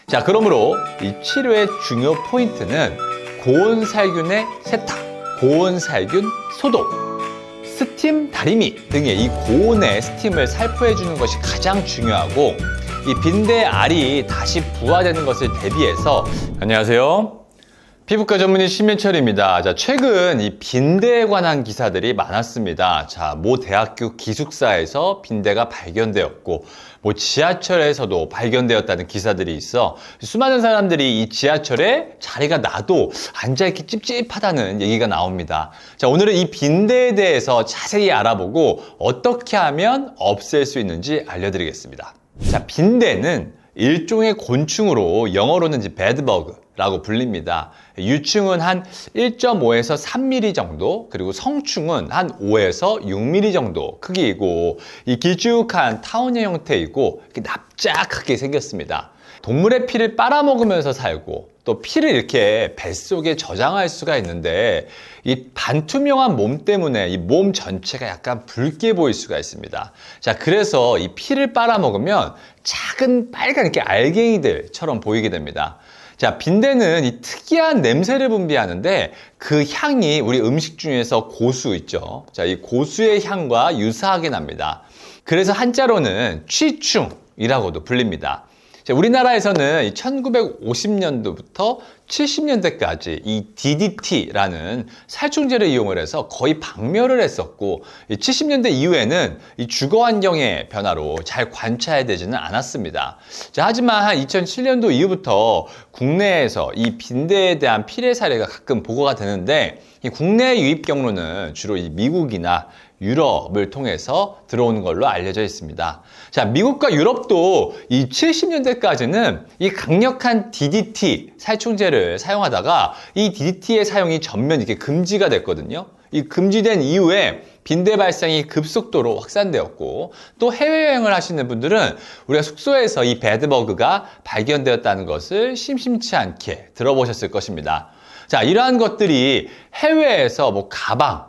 자, 그러므로 이 치료의 중요 포인트는 고온살균의 세탁, 고온살균 소독, 스팀 다리미 등의 이 고온의 스팀을 살포해주는 것이 가장 중요하고, 이 빈대 알이 다시 부화되는 것을 대비해서, 안녕하세요. 피부과 전문의 심민철입니다. 자, 최근 이 빈대에 관한 기사들이 많았습니다. 자, 모 대학교 기숙사에서 빈대가 발견되었고, 뭐 지하철에서도 발견되었다는 기사들이 있어 수많은 사람들이 이 지하철에 자리가 나도 앉아있기 찝찝하다는 얘기가 나옵니다. 자, 오늘은 이 빈대에 대해서 자세히 알아보고 어떻게 하면 없앨 수 있는지 알려드리겠습니다. 자, 빈대는 일종의 곤충으로 영어로는 bedbug라고 불립니다. 유충은 한 1.5에서 3mm 정도, 그리고 성충은 한 5에서 6mm 정도 크기이고, 이 길쭉한 타원의 형태이고 이렇게 납작하게 생겼습니다. 동물의 피를 빨아먹으면서 살고, 또 피를 이렇게 뱃속에 저장할 수가 있는데, 이 반투명한 몸 때문에 이 몸 전체가 약간 붉게 보일 수가 있습니다. 자, 그래서 이 피를 빨아먹으면 작은 빨간 이렇게 알갱이들처럼 보이게 됩니다. 자, 빈대는 이 특이한 냄새를 분비하는데, 그 향이 우리 음식 중에서 고수 있죠. 자, 이 고수의 향과 유사하게 납니다. 그래서 한자로는 취충이라고도 불립니다. 자, 우리나라에서는 1950년도부터 70년대까지 이 DDT라는 살충제를 이용을 해서 거의 박멸을 했었고, 70년대 이후에는 이 주거 환경의 변화로 잘 관찰되지는 않았습니다. 자, 하지만 한 2007년도 이후부터 국내에서 이 빈대에 대한 피해 사례가 가끔 보고가 되는데, 이 국내 유입 경로는 주로 이 미국이나 유럽을 통해서 들어오는 걸로 알려져 있습니다. 자, 미국과 유럽도 이 70년대까지는 이 강력한 DDT 살충제를 사용하다가 이 DDT의 사용이 전면 이렇게 금지가 됐거든요. 이 금지된 이후에 빈대 발생이 급속도로 확산되었고, 또 해외여행을 하시는 분들은 우리가 숙소에서 이 배드버그가 발견되었다는 것을 심심치 않게 들어보셨을 것입니다. 자, 이러한 것들이 해외에서 뭐 가방,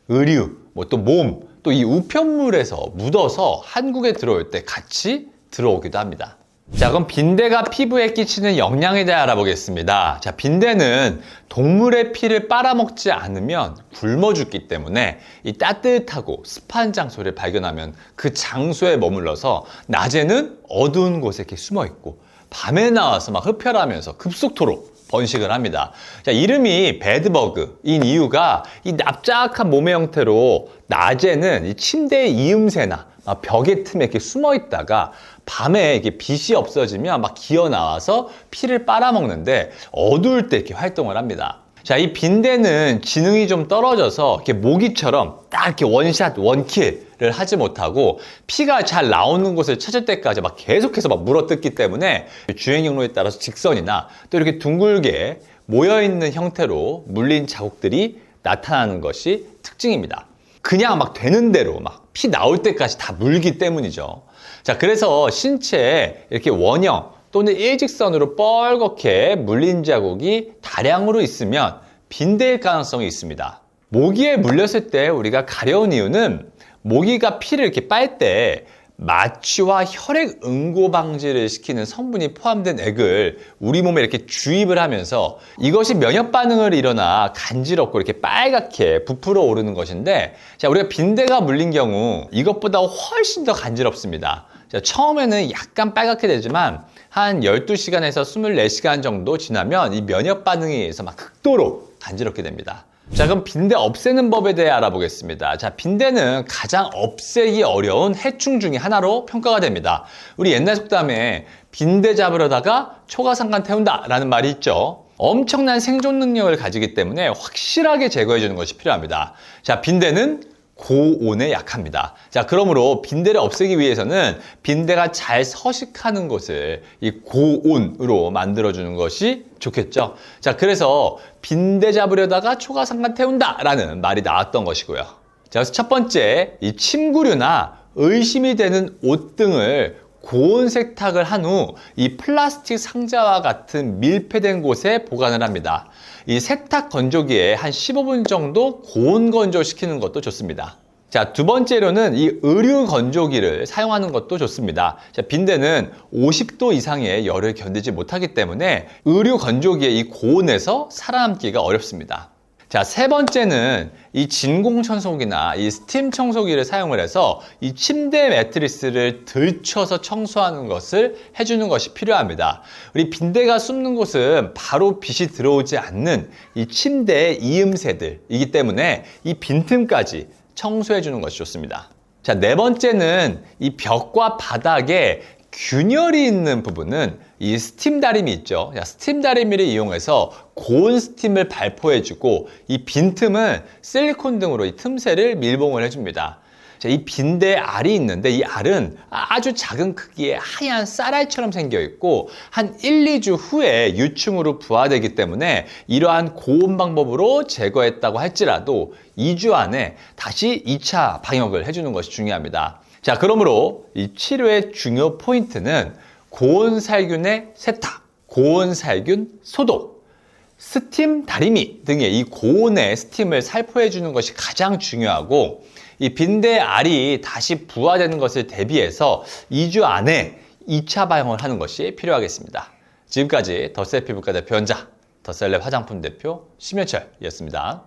의류, 뭐 또 몸, 또 이 우편물에서 묻어서 한국에 들어올 때 같이 들어오기도 합니다. 자, 그럼 빈대가 피부에 끼치는 영향에 대해 알아보겠습니다. 자, 빈대는 동물의 피를 빨아먹지 않으면 굶어 죽기 때문에 이 따뜻하고 습한 장소를 발견하면 그 장소에 머물러서 낮에는 어두운 곳에 이렇게 숨어 있고, 밤에 나와서 막 흡혈하면서 급속도로 번식을 합니다. 자, 이름이 배드버그인 이유가 이 납작한 몸의 형태로 낮에는 이 침대의 이음새나 벽의 틈에 이렇게 숨어 있다가 밤에 이렇게 빛이 없어지면 막 기어 나와서 피를 빨아먹는데, 어두울 때 이렇게 활동을 합니다. 자, 이 빈대는 지능이 좀 떨어져서 이렇게 모기처럼 딱 이렇게 원샷, 원킬을 하지 못하고, 피가 잘 나오는 곳을 찾을 때까지 막 계속해서 막 물어뜯기 때문에 주행 경로에 따라서 직선이나 또 이렇게 둥글게 모여있는 형태로 물린 자국들이 나타나는 것이 특징입니다. 그냥 막 되는 대로 막 피 나올 때까지 다 물기 때문이죠. 자, 그래서 신체에 이렇게 원형 또는 일직선으로 뻘겋게 물린 자국이 다량으로 있으면 빈대일 가능성이 있습니다. 모기에 물렸을 때 우리가 가려운 이유는, 모기가 피를 이렇게 빨 때 마취와 혈액 응고 방지를 시키는 성분이 포함된 액을 우리 몸에 이렇게 주입을 하면서 이것이 면역 반응을 일어나 간지럽고 이렇게 빨갛게 부풀어 오르는 것인데, 자, 우리가 빈대가 물린 경우 이것보다 훨씬 더 간지럽습니다. 자, 처음에는 약간 빨갛게 되지만 한 12시간에서 24시간 정도 지나면 이 면역 반응에 의해서 막 극도로 간지럽게 됩니다. 자, 그럼 빈대 없애는 법에 대해 알아보겠습니다. 자, 빈대는 가장 없애기 어려운 해충 중에 하나로 평가가 됩니다. 우리 옛날 속담에 빈대 잡으려다가 초가상간 태운다 라는 말이 있죠. 엄청난 생존 능력을 가지기 때문에 확실하게 제거해 주는 것이 필요합니다. 자, 빈대는 고온에 약합니다. 자, 그러므로 빈대를 없애기 위해서는 빈대가 잘 서식하는 곳을 이 고온으로 만들어주는 것이 좋겠죠. 자, 그래서 빈대 잡으려다가 초가상간 태운다 라는 말이 나왔던 것이고요. 자, 그래서 첫 번째, 이 침구류나 의심이 되는 옷 등을 고온 세탁을 한 후 이 플라스틱 상자와 같은 밀폐된 곳에 보관을 합니다. 이 세탁 건조기에 한 15분 정도 고온 건조시키는 것도 좋습니다. 자, 두 번째로는 이 의류 건조기를 사용하는 것도 좋습니다. 자, 빈대는 50도 이상의 열을 견디지 못하기 때문에 의류 건조기의 이 고온에서 살아남기가 어렵습니다. 자, 세 번째는 이 진공 청소기나 이 스팀 청소기를 사용을 해서 이 침대 매트리스를 들쳐서 청소하는 것을 해주는 것이 필요합니다. 우리 빈대가 숨는 곳은 바로 빛이 들어오지 않는 이 침대의 이음새들이기 때문에 이 빈틈까지 청소해 주는 것이 좋습니다. 자, 네 번째는 이 벽과 바닥에 균열이 있는 부분은 이 스팀 다리미 있죠. 자, 스팀 다리미를 이용해서 고온 스팀을 발포해 주고 이 빈틈은 실리콘 등으로 이 틈새를 밀봉을 해줍니다. 자, 이 빈대 알이 있는데 이 알은 아주 작은 크기의 하얀 쌀알처럼 생겨 있고 한 1, 2주 후에 유충으로 부화되기 때문에 이러한 고온 방법으로 제거했다고 할지라도 2주 안에 다시 2차 방역을 해주는 것이 중요합니다. 자, 그러므로 이 치료의 중요 포인트는 고온 살균의 세탁, 고온 살균 소독, 스팀 다리미 등의 이 고온의 스팀을 살포해 주는 것이 가장 중요하고 이 빈대 알이 다시 부화되는 것을 대비해서 2주 안에 2차 방역을 하는 것이 필요하겠습니다. 지금까지 더셀 피부과 대표 원장, 더셀랩 화장품 대표 심현철이었습니다.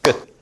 끝.